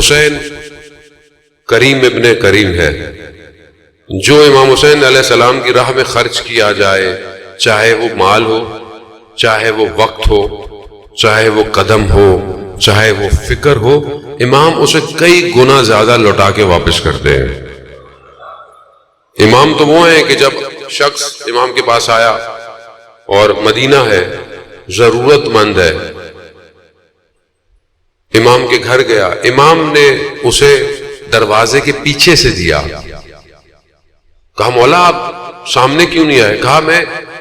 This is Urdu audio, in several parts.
حسین کریم ابن کریم ہے. جو امام حسین علیہ السلام کی راہ میں خرچ کیا جائے، چاہے وہ مال ہو، چاہے وہ وقت ہو، چاہے وہ قدم ہو، چاہے وہ فکر ہو، امام اسے کئی گنا زیادہ لوٹا کے واپس کرتے ہیں. امام تو وہ ہیں کہ جب شخص امام کے پاس آیا اور مدینہ ہے، ضرورت مند ہے، امام کے گھر گیا، امام نے اسے دروازے کے پیچھے سے دیا. کہا مولا آپ سامنے کیوں نہیں آئے؟ کہا میں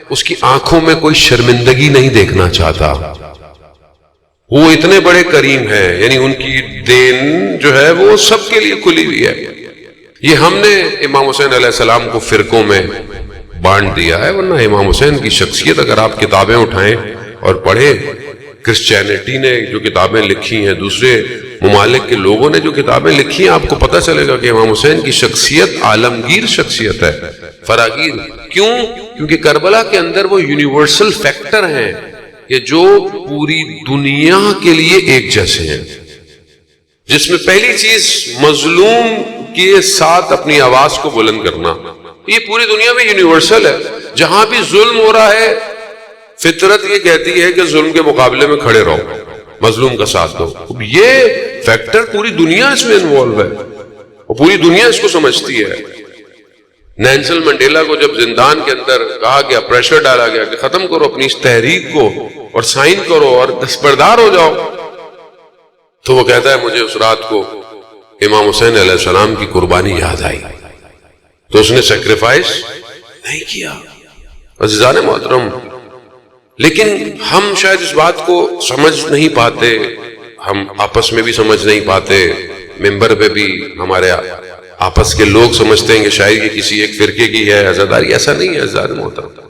اس کی آنکھوں میں کوئی شرمندگی نہیں دیکھنا چاہتا. وہ اتنے بڑے کریم ہیں، یعنی ان کی دین جو ہے وہ سب کے لیے کھلی ہوئی ہے. یہ ہم نے امام حسین علیہ السلام کو فرقوں میں بانٹ دیا ہے، ورنہ امام حسین کی شخصیت اگر آپ کتابیں اٹھائیں اور پڑھیں، کرسچینٹی نے جو کتابیں لکھی ہیں، دوسرے ممالک کے لوگوں نے جو کتابیں لکھی ہیں، آپ کو پتہ چلے گا کہ امام حسین کی شخصیت عالمگیر شخصیت ہے، فراگیر. کیوں؟ کیونکہ کربلا کے اندر وہ یونیورسل فیکٹر ہیں کہ جو پوری دنیا کے لیے ایک جیسے ہیں. جس میں پہلی چیز مظلوم کے ساتھ اپنی آواز کو بلند کرنا. یہ پوری دنیا میں یونیورسل ہے. جہاں بھی ظلم ہو رہا ہے، فطرت یہ کہتی ہے کہ ظلم کے مقابلے میں کھڑے رہو، مظلوم کا ساتھ دو. یہ فیکٹر پوری دنیا اس میں انوالو ہے اور پوری دنیا اس کو سمجھتی ہے. نیلسن منڈیلا کو جب زندان کے اندر کہا گیا، پریشر ڈالا گیا کہ ختم کرو اپنی اس تحریک کو اور سائن کرو اور دستبردار ہو جاؤ، تو وہ کہتا ہے مجھے اس رات کو امام حسین علیہ السلام کی قربانی یاد آئی، تو اس نے سیکریفائس نہیں کیا. عزیزان محترم، لیکن ہم شاید اس بات کو سمجھ نہیں پاتے، ہم آپس میں بھی سمجھ نہیں پاتے، ممبر پہ بھی ہمارے آپس کے لوگ سمجھتے ہیں کہ شاید یہ کسی ایک فرقے کی ہے عزاداری. ایسا نہیں ہے عزیزان محترم.